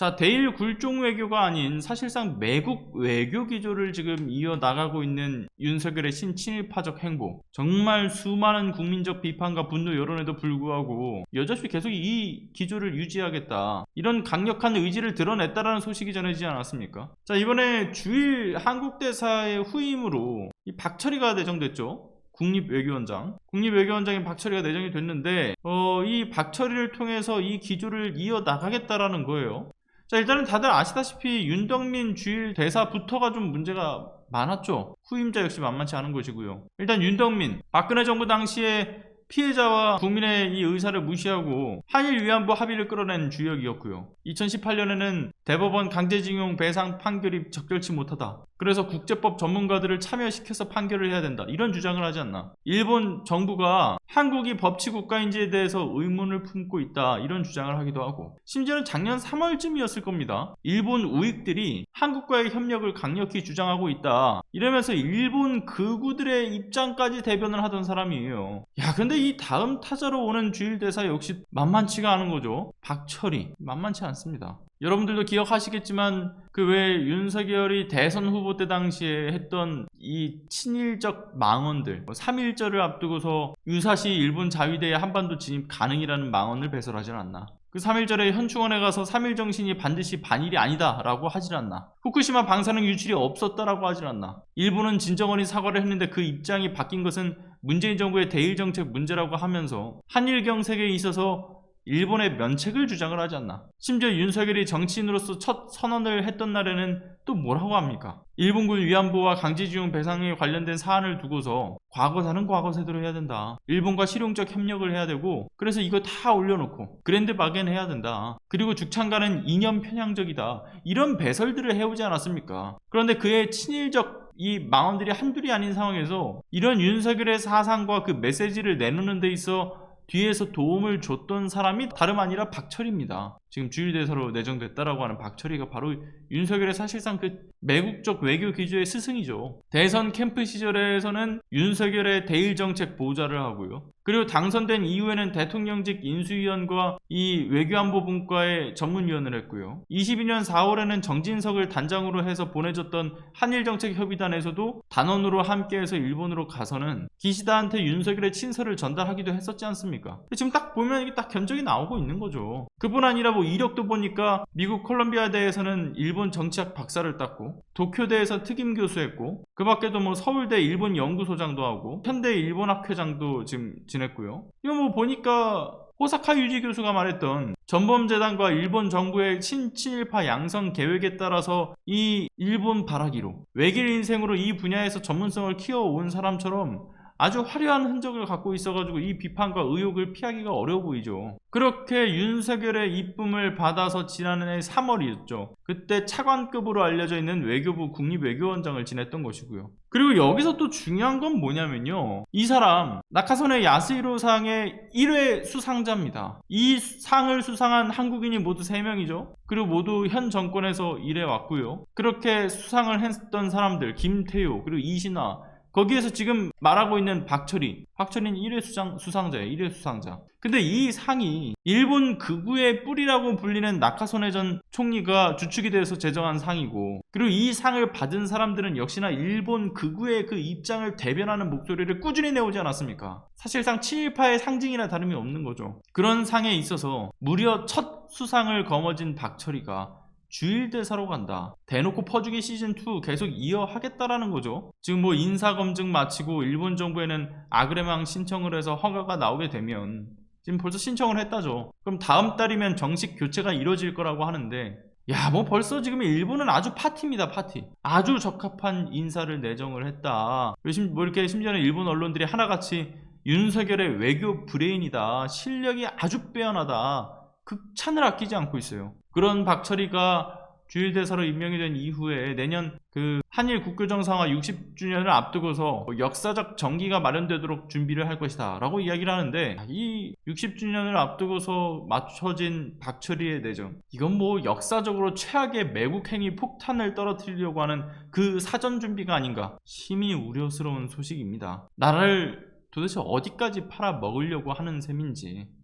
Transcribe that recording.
자, 대일 굴종 외교가 아닌 사실상 매국 외교 기조를 지금 이어나가고 있는 윤석열의 신친일파적 행보, 정말 수많은 국민적 비판과 분노 여론에도 불구하고 여전히 계속 이 기조를 유지하겠다, 이런 강력한 의지를 드러냈다라는 소식이 전해지지 않았습니까? 자, 이번에 주일 한국대사의 후임으로 이 박철희가 내정됐죠. 국립외교원장인 박철희가 내정이 됐는데 이 박철희를 통해서 이 기조를 이어나가겠다라는 거예요. 자, 일단은 다들 아시다시피 윤덕민 주일 대사부터가 좀 문제가 많았죠. 후임자 역시 만만치 않은 것이고요. 일단 윤덕민, 박근혜 정부 당시에 피해자와 국민의 이 의사를 무시하고 한일 위안부 합의를 끌어낸 주역이었고요. 2018년에는 대법원 강제징용 배상 판결이 적절치 못하다, 그래서 국제법 전문가들을 참여시켜서 판결을 해야 된다, 이런 주장을 하지 않나. 일본 정부가 한국이 법치 국가인지에 대해서 의문을 품고 있다, 이런 주장을 하기도 하고, 심지어는 작년 3월쯤이었을 겁니다. 일본 우익들이 한국과의 협력을 강력히 주장하고 있다, 이러면서 일본 극우들의 입장까지 대변을 하던 사람이에요. 야, 근데 이 다음 타자로 오는 주일대사 역시 만만치가 않은 거죠. 박철희, 만만치 않습니다. 여러분들도 기억하시겠지만 그 왜 윤석열이 대선 후보 때 당시에 했던 이 친일적 망언들, 3.1절을 앞두고서 유사시 일본 자위대의 한반도 진입 가능이라는 망언을 배설하지 않았나. 그 3.1절에 현충원에 가서 3.1 정신이 반드시 반일이 아니다 라고 하질 않나. 후쿠시마 방사능 유출이 없었다라고 하질 않나. 일본은 진정어린 사과를 했는데 그 입장이 바뀐 것은 문재인 정부의 대일 정책 문제라고 하면서 한일 경색에 있어서 일본의 면책을 주장을 하지 않나. 심지어 윤석열이 정치인으로서 첫 선언을 했던 날에는 또 뭐라고 합니까? 일본군 위안부와 강제징용 배상에 관련된 사안을 두고서 과거사는 과거사대로 해야 된다, 일본과 실용적 협력을 해야 되고, 그래서 이거 다 올려놓고 그랜드 바겐 해야 된다, 그리고 죽창가는 이념 편향적이다, 이런 배설들을 해오지 않았습니까? 그런데 그의 친일적 이 망언들이 한둘이 아닌 상황에서 이런 윤석열의 사상과 그 메시지를 내놓는 데 있어 뒤에서 도움을 줬던 사람이 다름 아니라 박철희입니다. 지금 주일대사로 내정됐다라고 하는 박철희가 바로 윤석열의 사실상 그 매국적 외교 기조의 스승이죠. 대선 캠프 시절에서는 윤석열의 대일 정책 보좌를 하고요. 그리고 당선된 이후에는 대통령직 인수위원과 이 외교안보분과의 전문위원을 했고요. 22년 4월에는 정진석을 단장으로 해서 보내줬던 한일정책협의단에서도 단원으로 함께해서 일본으로 가서는 기시다한테 윤석열의 친서를 전달하기도 했었지 않습니까? 지금 딱 보면 이게 딱 견적이 나오고 있는 거죠. 그뿐 아니라 뭐 이력도 보니까 미국 콜럼비아대에서는 일본 정치학 박사를 땄고, 도쿄대에서 특임 교수했고, 그 밖에도 뭐 서울대 일본 연구소장도 하고, 현대 일본학회장도 지금 지냈고요. 이거 뭐 보니까 호사카 유지 교수가 말했던 전범재단과 일본 정부의 친일파 양성 계획에 따라서 이 일본 발악이로 외길 인생으로 이 분야에서 전문성을 키워온 사람처럼 아주 화려한 흔적을 갖고 있어가지고 이 비판과 의혹을 피하기가 어려워 보이죠. 그렇게 윤석열의 이쁨을 받아서 지난해 3월이었죠. 그때 차관급으로 알려져 있는 외교부 국립외교원장을 지냈던 것이고요. 그리고 여기서 또 중요한 건 뭐냐면요, 이 사람 나카소네 야스히로 상의 1회 수상자입니다. 이 상을 수상한 한국인이 모두 3명이죠. 그리고 모두 현 정권에서 일해왔고요. 그렇게 수상을 했던 사람들, 김태효, 그리고 이신화, 거기에서 지금 말하고 있는 박철희는 1회 수상자예요. 1회 수상자. 근데 이 상이 일본 극우의 뿌리라고 불리는 나카소네 전 총리가 주축이 돼서 제정한 상이고, 그리고 이 상을 받은 사람들은 역시나 일본 극우의 그 입장을 대변하는 목소리를 꾸준히 내오지 않았습니까? 사실상 친일파의 상징이나 다름이 없는 거죠. 그런 상에 있어서 무려 첫 수상을 거머쥔 박철희가 주일대사로 간다, 대놓고 퍼주기 시즌2 계속 이어하겠다라는 거죠. 지금 뭐 인사검증 마치고 일본 정부에는 아그레망 신청을 해서 허가가 나오게 되면, 지금 벌써 신청을 했다죠. 그럼 다음 달이면 정식 교체가 이루어질 거라고 하는데, 야, 뭐 벌써 지금 일본은 아주 파티입니다, 파티. 아주 적합한 인사를 내정을 했다. 뭐 이렇게 심지어는 일본 언론들이 하나같이 윤석열의 외교 브레인이다, 실력이 아주 빼어나다, 극찬을 아끼지 않고 있어요. 그런 박철희가 주일대사로 임명이 된 이후에 내년 그 한일 국교정상화 60주년을 앞두고서 역사적 정기가 마련되도록 준비를 할 것이다 라고 이야기를 하는데, 이 60주년을 앞두고서 맞춰진 박철희의 내정, 이건 뭐 역사적으로 최악의 매국행위 폭탄을 떨어뜨리려고 하는 그 사전 준비가 아닌가, 심히 우려스러운 소식입니다. 나라를 도대체 어디까지 팔아먹으려고 하는 셈인지.